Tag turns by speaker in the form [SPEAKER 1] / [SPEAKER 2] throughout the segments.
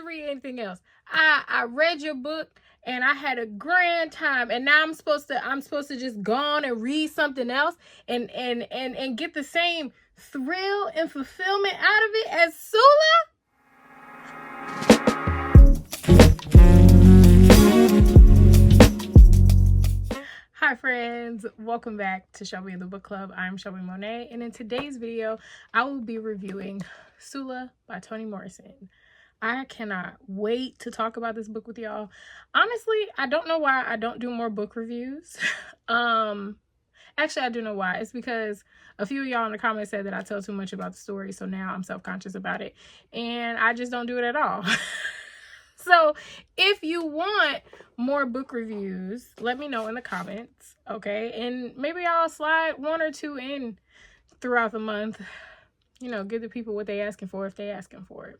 [SPEAKER 1] to read anything else. I read your book and I had a grand time, and now I'm supposed to just go on and read something else and get the same thrill and fulfillment out of it as Sula? Hi friends, welcome back to Shelby and the Book Club. I'm Shelby Monet, and in today's video, I will be reviewing Sula by Toni Morrison. I cannot wait to talk about this book with y'all. Honestly, I don't know why I don't do more book reviews. Actually, I do know why. It's because a few of y'all in the comments said that I tell too much about the story, so now I'm self-conscious about it, and I just don't do it at all. So if you want more book reviews, let me know in the comments, okay? And maybe I'll slide one or two in throughout the month. You know, give the people what they asking for if they asking for it.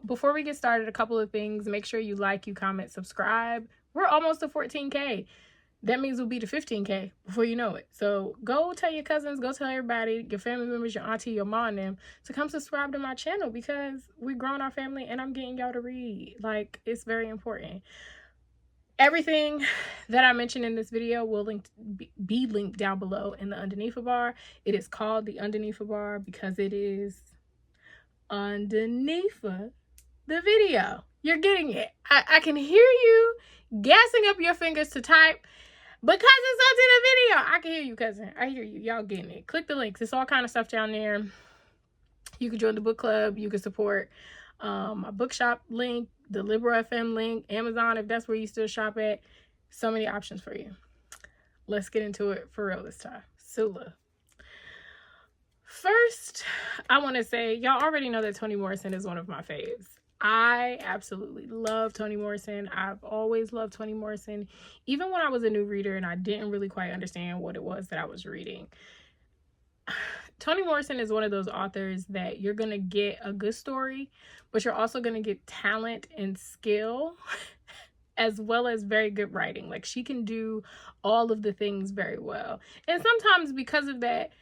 [SPEAKER 1] Before we get started, a couple of things. Make sure you like, you comment, subscribe. We're almost to 14K. That means we'll be to 15K before you know it. So go tell your cousins, go tell everybody, your family members, your auntie, your mom, and them to come subscribe to my channel, because we're growing our family and I'm getting y'all to read. Like, it's very important. Everything that I mentioned in this video will be linked down below in the underneath bar. It is called the underneath bar because it is underneath the video. You're getting it. I can hear you gassing up your fingers to type. Because it's up to the video. I can hear you, cousin. I hear you. Y'all getting it. Click the links. It's all kind of stuff down there. You can join the book club. You can support my bookshop link, the Libra FM link, Amazon if that's where you still shop at. So many options for you. Let's get into it for real this time. Sula. First, I want to say, y'all already know that Toni Morrison is one of my faves. I absolutely love Toni Morrison. I've always loved Toni Morrison, even when I was a new reader and I didn't really quite understand what it was that I was reading. Toni Morrison is one of those authors that you're going to get a good story, but you're also going to get talent and skill, as well as very good writing. Like, she can do all of the things very well. And sometimes because of that,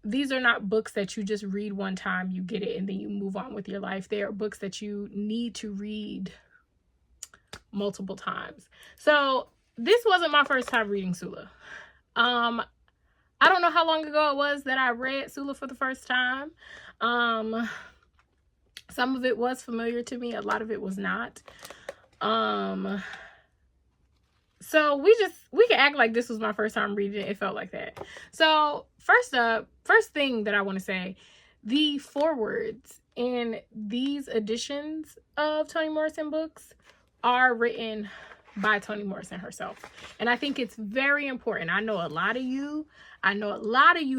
[SPEAKER 1] these are not books that you just read one time, you get it, and then you move on with your life. They are books that you need to read multiple times. So this wasn't my first time reading Sula. I don't know how long ago it was that I read Sula for the first time. Some of it was familiar to me. A lot of it was not. So we can act like this was my first time reading it. It felt like that. So first thing that I want to say, the forewords in these editions of Toni Morrison books are written by Toni Morrison herself. And I think it's very important. I know a lot of you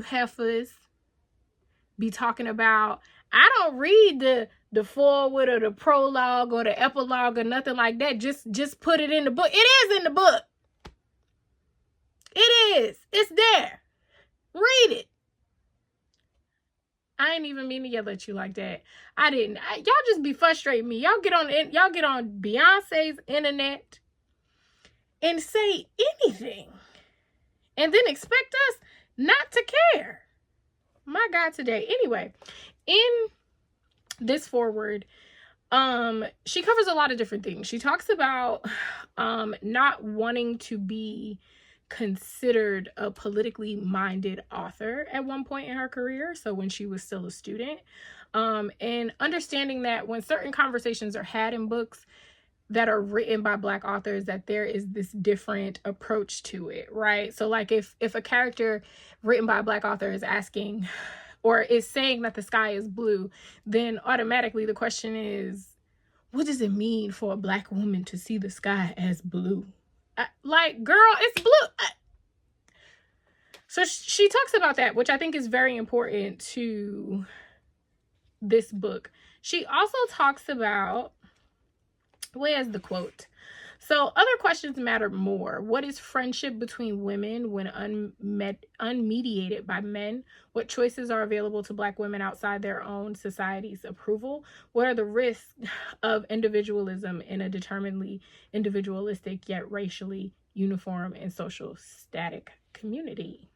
[SPEAKER 1] heifers be talking about, I don't read the foreword or the prologue or the epilogue or nothing like that. Just put it in the book. It is in the book. It is. It's there. Read it. I ain't even mean to yell at you like that. I didn't. Y'all just be frustrating me. Y'all get on Beyonce's internet and say anything, and then expect us not to care. My God, today. Anyway, in this foreword, she covers a lot of different things. She talks about not wanting to be considered a politically minded author at one point in her career, so when she was still a student, and understanding that when certain conversations are had in books that are written by Black authors, that there is this different approach to it, right? So like if a character written by a Black author is asking or is saying that the sky is blue, then automatically the question is, what does it mean for a Black woman to see the sky as blue? Like, girl, it's blue. So she talks about that, which I think is very important to this book. She also talks about, where's the quote? So other questions matter more. What is friendship between women when unmediated by men? What choices are available to Black women outside their own society's approval? What are the risks of individualism in a determinedly individualistic yet racially uniform and social static community?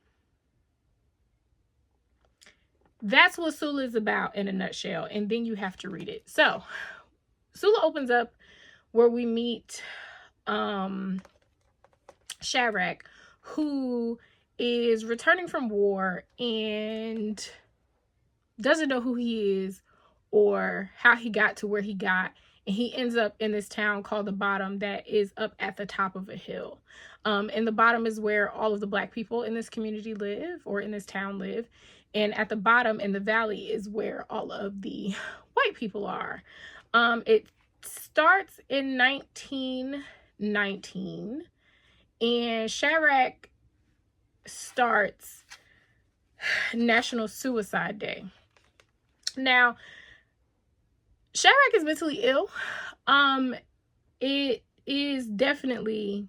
[SPEAKER 1] That's what Sula is about in a nutshell, and then you have to read it. So Sula opens up where we meet Shadrach, who is returning from war and doesn't know who he is or how he got to where he got. And he ends up in this town called the Bottom that is up at the top of a hill. And the Bottom is where all of the Black people in this community live, or in this town live. And at the bottom in the valley is where all of the white people are. It starts in 1919. And Shadrach starts National Suicide Day. Now, Shadrach is mentally ill. It is definitely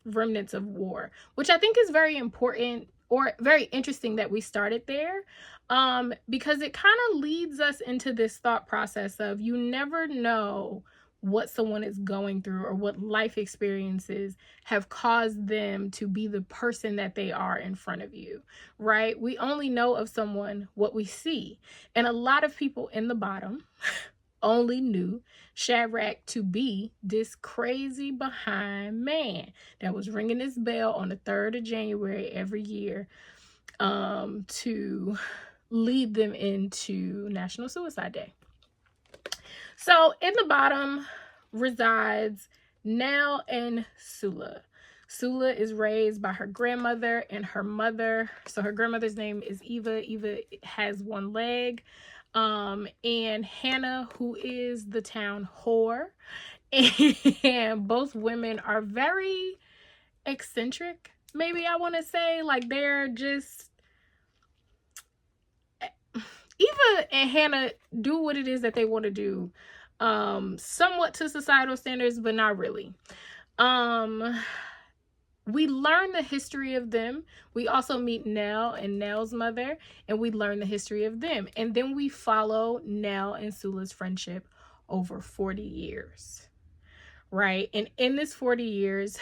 [SPEAKER 1] remnants of war, which I think is very important or very interesting that we started there, because it kind of leads us into this thought process of you never know what someone is going through or what life experiences have caused them to be the person that they are in front of you, right? We only know of someone what we see. And a lot of people in the Bottom only knew Shadrach to be this crazy behind man that was ringing his bell on the 3rd of January every year to lead them into National Suicide Day. So in the Bottom resides Nell and Sula. Sula is raised by her grandmother and her mother. So her grandmother's name is Eva. Eva has one leg. And Hannah, who is the town whore. And both women are very eccentric, maybe I want to say. Like, they're just... Eva and Hannah do what it is that they want to do, somewhat to societal standards, but not really. We learn the history of them. We also meet Nell and Nell's mother, and we learn the history of them. And then we follow Nell and Sula's friendship over 40 years, right? And in this 40 years,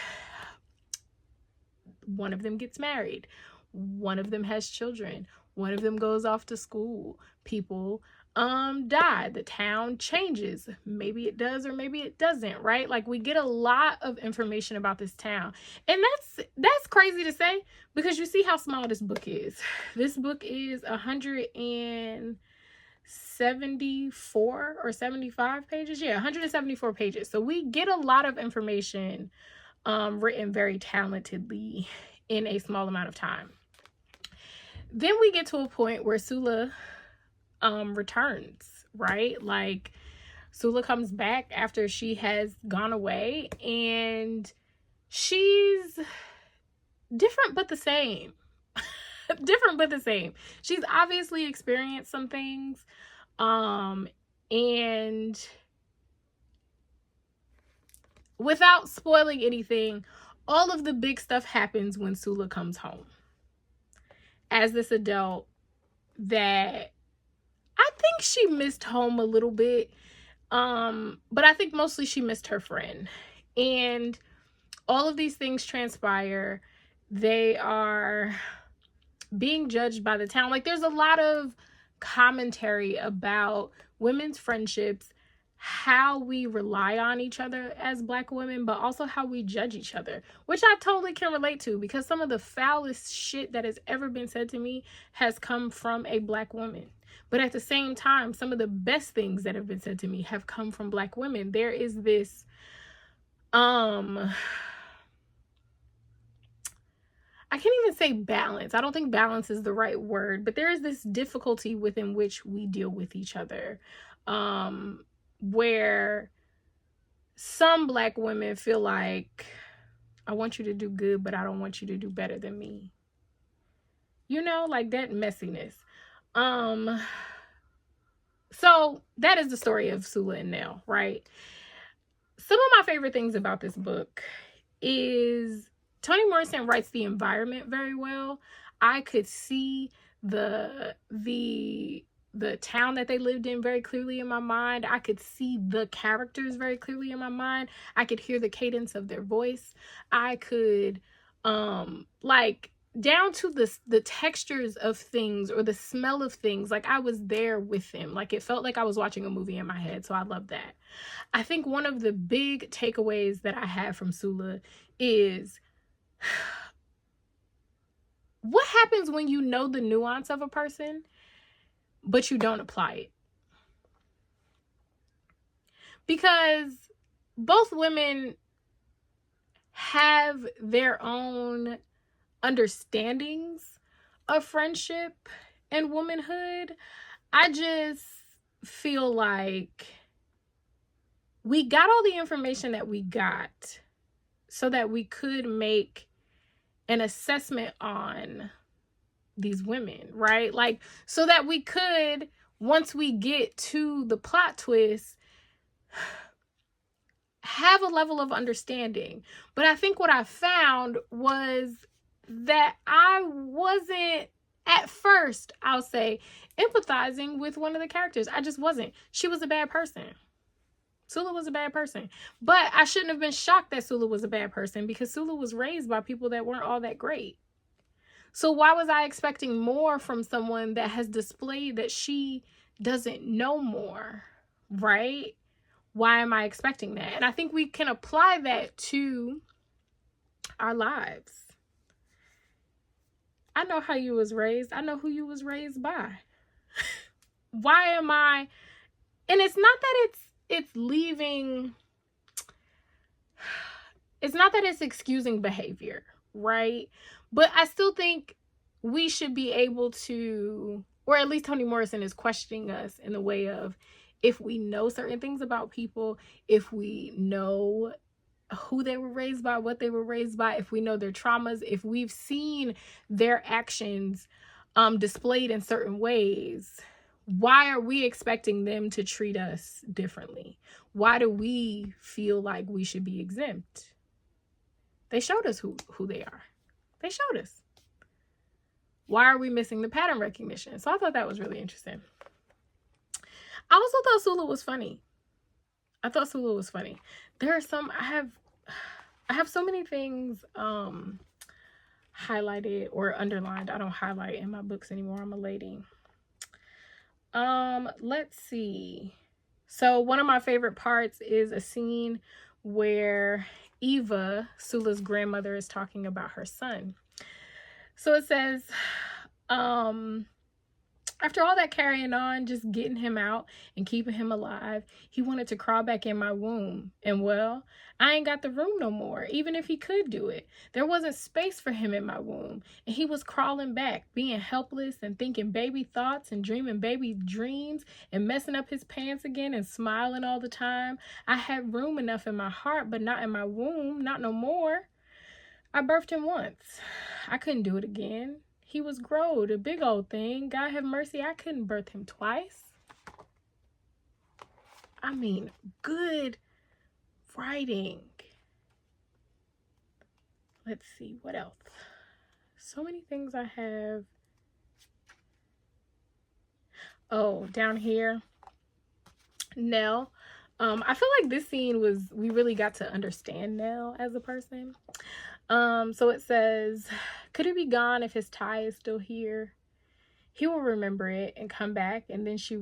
[SPEAKER 1] one of them gets married. One of them has children. One of them goes off to school. People die. The town changes. Maybe it does or maybe it doesn't, right? Like, we get a lot of information about this town. And that's crazy to say, because you see how small this book is. This book is 174 or 75 pages. Yeah, 174 pages. So we get a lot of information written very talentedly in a small amount of time. Then we get to a point where Sula returns, right? Like, Sula comes back after she has gone away, and she's different but the same. Different but the same. She's obviously experienced some things, and without spoiling anything, all of the big stuff happens when Sula comes home as this adult that I think she missed home a little bit. But I think mostly she missed her friend. And all of these things transpire. They are being judged by the town. Like, there's a lot of commentary about women's friendships, how we rely on each other as Black women, but also how we judge each other, which I totally can relate to, because some of the foulest shit that has ever been said to me has come from a Black woman. But at the same time, some of the best things that have been said to me have come from Black women. There is this I can't even say balance. I don't think balance is the right word, but there is this difficulty within which we deal with each other, where some Black women feel like, I want you to do good, but I don't want you to do better than me. You know, like that messiness. So that is the story of Sula and Nell, right? Some of my favorite things about this book is Toni Morrison writes the environment very well. I could see the town that they lived in very clearly in my mind. I could see the characters very clearly in my mind. I could hear the cadence of their voice. I could, like, down to the textures of things or the smell of things. Like, I was there with him. Like, it felt like I was watching a movie in my head. So I love that. I think one of the big takeaways that I have from Sula is what happens when you know the nuance of a person, but you don't apply it. Because both women have their own understandings of friendship and womanhood. I just feel like we got all the information that we got so that we could make an assessment on these women, right? Like, so that we could, once we get to the plot twist, have a level of understanding. But I think what I found was that I wasn't, at first, I'll say, empathizing with one of the characters. I just wasn't. She was a bad person. Sula was a bad person. But I shouldn't have been shocked that Sula was a bad person, because Sula was raised by people that weren't all that great. So why was I expecting more from someone that has displayed that she doesn't know more, right? Why am I expecting that? And I think we can apply that to our lives. I know how you was raised. I know who you was raised by. Why am I? And it's not that it's leaving. It's not that it's excusing behavior, right? But I still think we should be able to, or at least Toni Morrison is questioning us in the way of, if we know certain things about people, if we know who they were raised by, what they were raised by, if we know their traumas, if we've seen their actions displayed in certain ways, why are we expecting them to treat us differently? Why do we feel like we should be exempt? They showed us who they are. They showed us. Why are we missing the pattern recognition? So I thought that was really interesting. I also thought Sula was funny. I thought Sula was funny. There are some, I have so many things highlighted or underlined. I don't highlight in my books anymore. I'm a lady. Let's see. So one of my favorite parts is a scene where Eva, Sula's grandmother, is talking about her son. So it says, after all that carrying on, just getting him out and keeping him alive, he wanted to crawl back in my womb. And well, I ain't got the room no more, even if he could do it. There wasn't space for him in my womb. And he was crawling back, being helpless and thinking baby thoughts and dreaming baby dreams and messing up his pants again and smiling all the time. I had room enough in my heart, but not in my womb, not no more. I birthed him once. I couldn't do it again. He was growed, a big old thing. God have mercy, I couldn't birth him twice. I mean, good writing. Let's see, what else? So many things I have. Oh, down here, Nell. I feel like this scene was, we really got to understand Nell as a person. So it says, could he be gone if his tie is still here? He will remember it and come back, and then she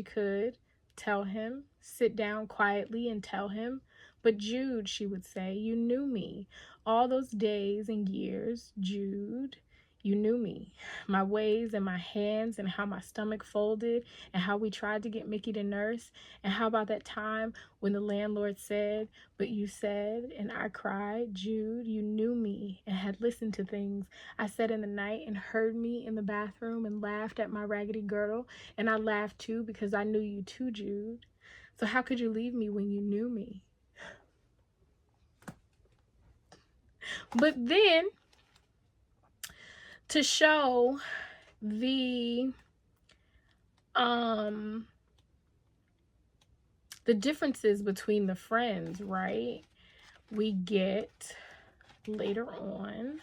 [SPEAKER 1] could tell him, sit down quietly and tell him. But Jude, she would say, you knew me. All those days and years, Jude, you knew me. My ways and my hands and how my stomach folded and how we tried to get Mickey to nurse. And how about that time when the landlord said, but you said, and I cried, Jude, you knew me and had listened to things I said in the night and heard me in the bathroom and laughed at my raggedy girdle. And I laughed too because I knew you too, Jude. So how could you leave me when you knew me? But then, to show the differences between the friends, right? We get later on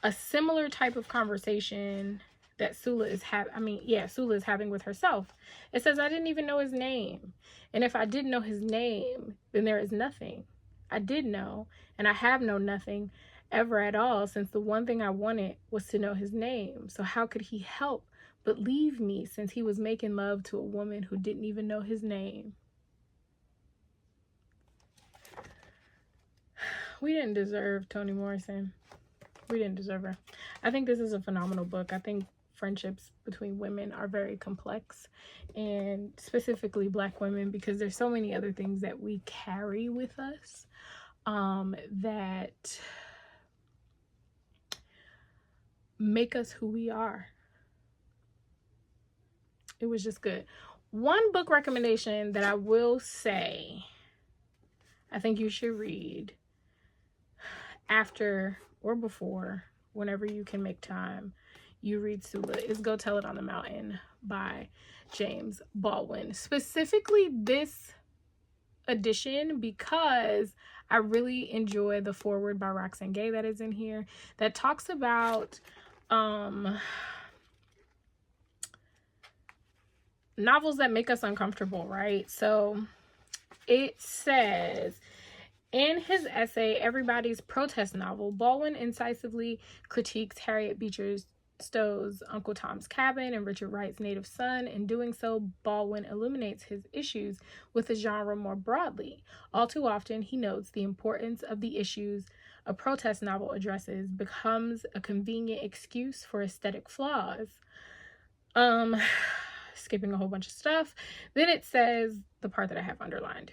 [SPEAKER 1] a similar type of conversation that Sula is having with herself. It says, I didn't even know his name. And if I didn't know his name, then there is nothing. I did know, and I have known nothing ever at all, since the one thing I wanted was to know his name. So how could he help but leave me, since he was making love to a woman who didn't even know his name? We didn't deserve Toni Morrison. We didn't deserve her. I think this is a phenomenal book. I think friendships between women are very complex, and specifically Black women, because there's so many other things that we carry with us that make us who we are. It was just good. One book recommendation that I will say I think you should read after or before, whenever you can make time, you read Sula, is Go Tell It on the Mountain by James Baldwin. Specifically this edition, because I really enjoy the foreword by Roxane Gay that is in here, that talks about novels that make us uncomfortable, right? So it says, in his essay, Everybody's Protest Novel, Baldwin incisively critiques Harriet Beecher Stowe's Uncle Tom's Cabin and Richard Wright's Native Son. In doing so, Baldwin illuminates his issues with the genre more broadly. All too often, he notes the importance of the issues a protest novel addresses becomes a convenient excuse for aesthetic flaws. Skipping a whole bunch of stuff. Then it says the part that I have underlined.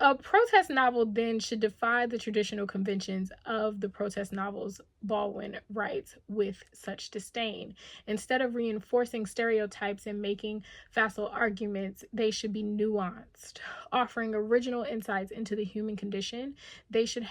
[SPEAKER 1] A protest novel then should defy the traditional conventions of the protest novels, Baldwin writes with such disdain. Instead of reinforcing stereotypes and making facile arguments, they should be nuanced, offering original insights into the human condition. They should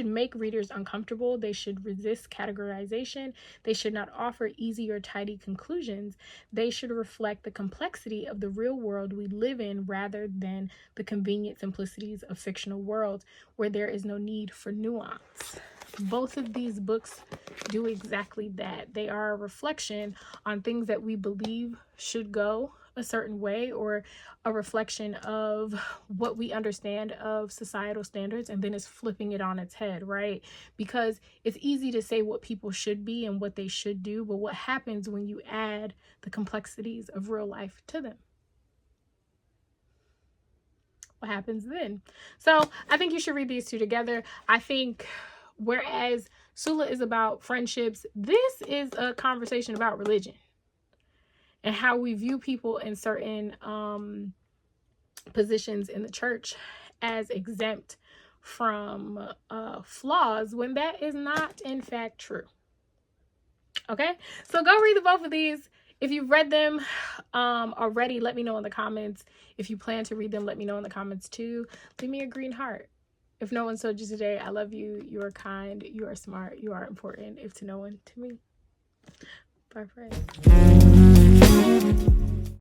[SPEAKER 1] make readers uncomfortable. They should resist categorization. They should not offer easy or tidy conclusions. They should reflect the complexity of the real world we live in, rather than the convenient simplicities of fictional worlds where there is no need for nuance. Both of these books do exactly that. They are a reflection on things that we believe should go a certain way, or a reflection of what we understand of societal standards, and then it's flipping it on its head, right? Because it's easy to say what people should be and what they should do, but what happens when you add the complexities of real life to them? What happens then? So I think you should read these two together. I think whereas Sula is about friendships, this is a conversation about religion and how we view people in certain positions in the church as exempt from flaws, when that is not in fact true. Okay, so go read the both of these. If you've read them already, let me know in the comments. If you plan to read them, let me know in the comments too. Leave me a green heart. If no one told you today, I love you. You are kind. You are smart. You are important, if to no one, to me. Bye, friends.